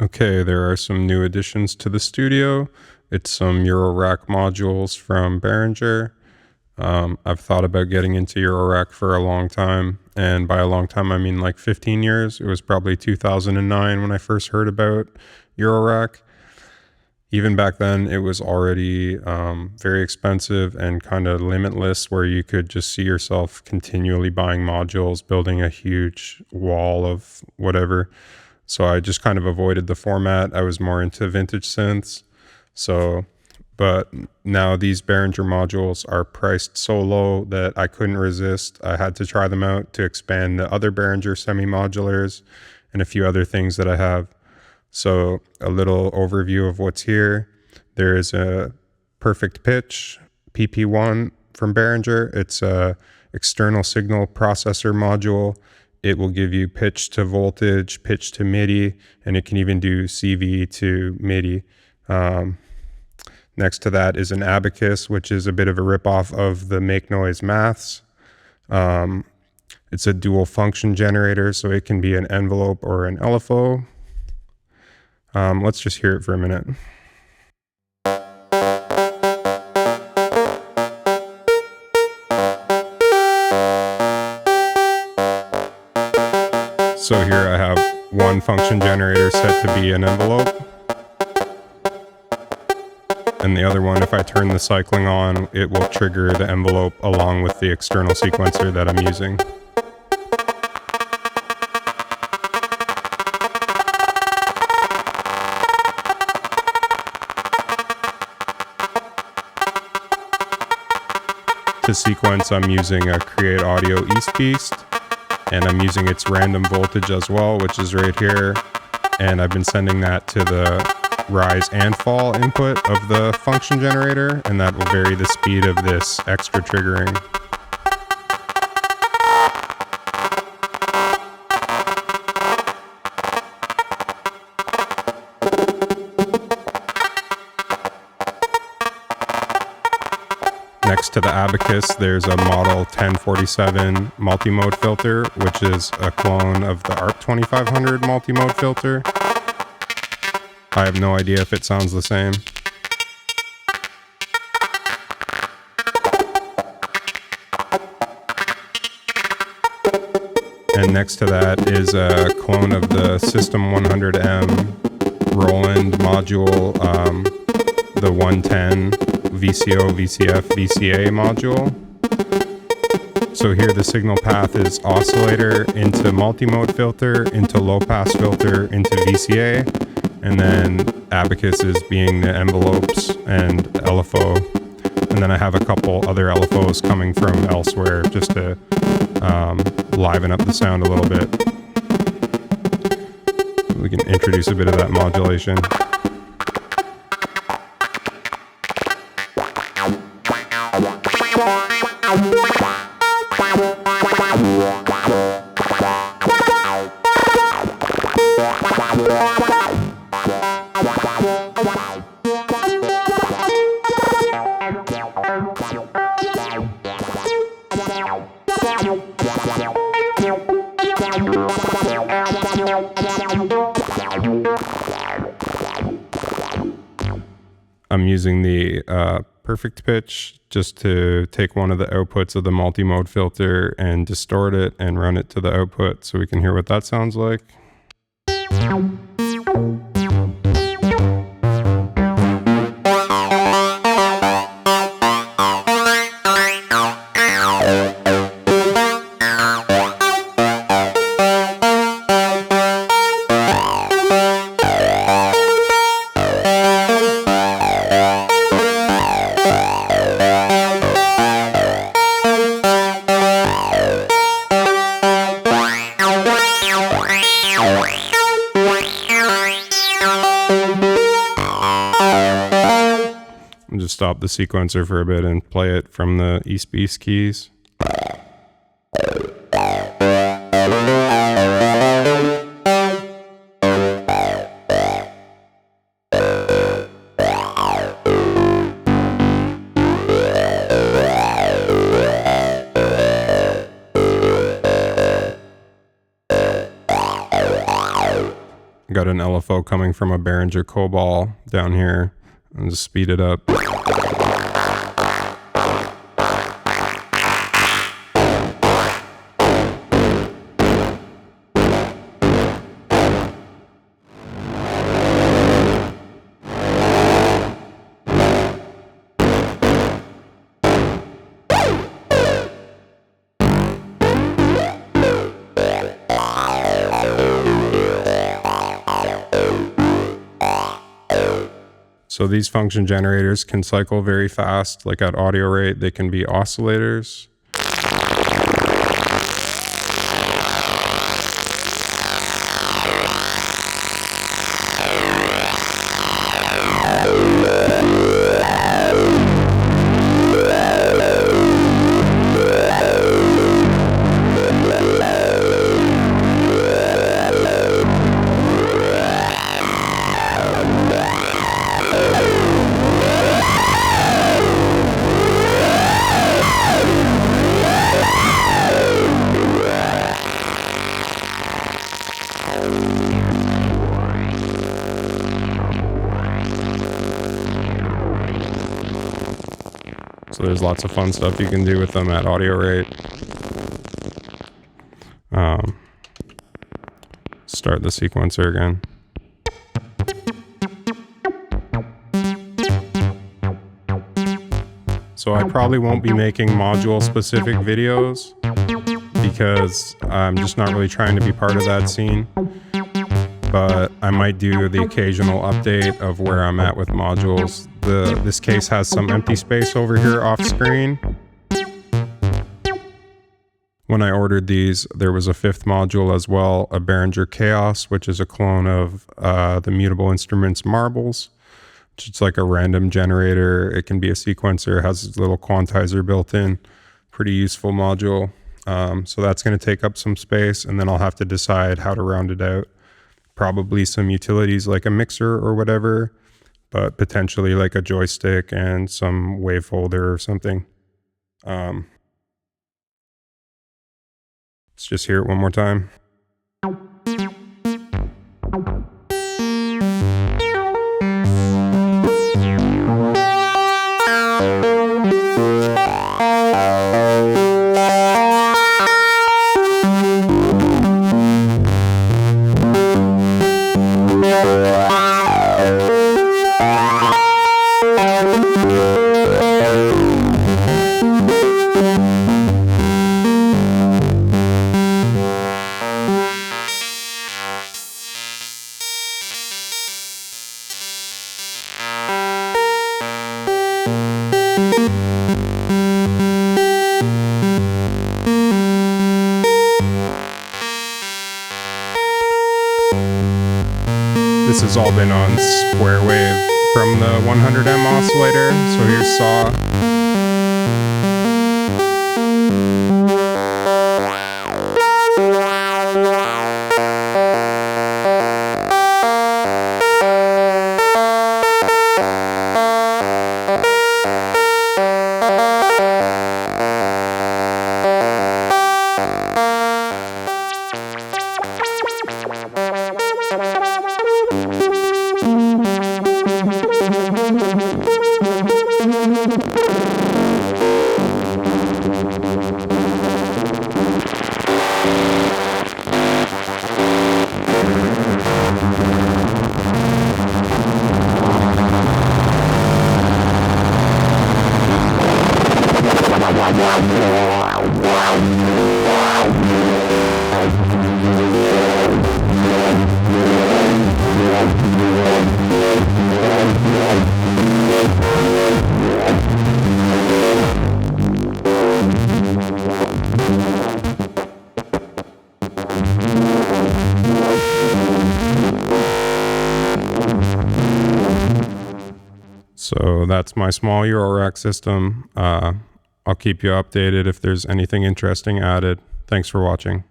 Okay, there are some new additions to the studio. It's some Eurorack modules from Behringer. I've thought about getting into Eurorack for a long time, and by a long time I mean like 15 years. It was probably 2009 when I first heard about Eurorack. Even back then, it was already very expensive and kind of limitless, where you could just see yourself continually buying modules, building a huge wall of whatever. So I just kind of avoided the format. I was more into vintage synths. But now these Behringer modules are priced so low that I couldn't resist. I had to try them out to expand the other Behringer semi-modulars and a few other things that I have. So a little overview of what's here. There is a Perfect Pitch PP1 from Behringer. It's a external signal processor module. It will give you pitch to voltage, pitch to MIDI, and it can even do CV to MIDI. Next to that is an Abacus, which is a bit of a ripoff of the Make Noise Maths. It's a dual function generator, so it can be an envelope or an LFO. Let's just hear it for a minute. So here I have one function generator set to be an envelope. And the other one, if I turn the cycling on, it will trigger the envelope along with the external sequencer that I'm using. To sequence, I'm using a Create Audio East Beast, and I'm using its random voltage as well, which is right here. And I've been sending that to the rise and fall input of the function generator, and that will vary the speed of this extra triggering. Next to the Abacus, there's a Model 1047 Multimode Filter, which is a clone of the ARP 2500 Multimode Filter. I have no idea if it sounds the same. And next to that is a clone of the System 100M Roland module, the 110 VCO, VCF, VCA module. So here the signal path is oscillator into multimode filter, into low pass filter, into VCA, and then Abacus is being the envelopes and LFO. And then I have a couple other LFOs coming from elsewhere just to liven up the sound a little bit. We can introduce a bit of that modulation. I'm using the Perfect Pitch just to take one of the outputs of the multimode filter and distort it and run it to the output so we can hear what that sounds like. Just stop the sequencer for a bit and play it from the East Beast keys. Got an LFO coming from a Behringer Cobalt down here, and just speed it up. So these function generators can cycle very fast, like at audio rate, they can be oscillators. So there's lots of fun stuff you can do with them at audio rate. Start the sequencer again. So I probably won't be making module specific videos because I'm just not really trying to be part of that scene. But I might do the occasional update of where I'm at with modules. This case has some empty space over here off screen. When I ordered these, there was a 5th module as well, a Behringer Chaos, which is a clone of the Mutable Instruments Marbles. It's like a random generator. It can be a sequencer. It has a little quantizer built in. Pretty useful module. So that's going to take up some space, and then I'll have to decide how to round it out. Probably some utilities like a mixer or whatever, but potentially like a joystick and some wave folder or something. Let's just hear it one more time. This has all been on square wave from the 100M oscillator, so here's saw. So that's my small Eurorack system. I'll keep you updated if there's anything interesting added. Thanks for watching.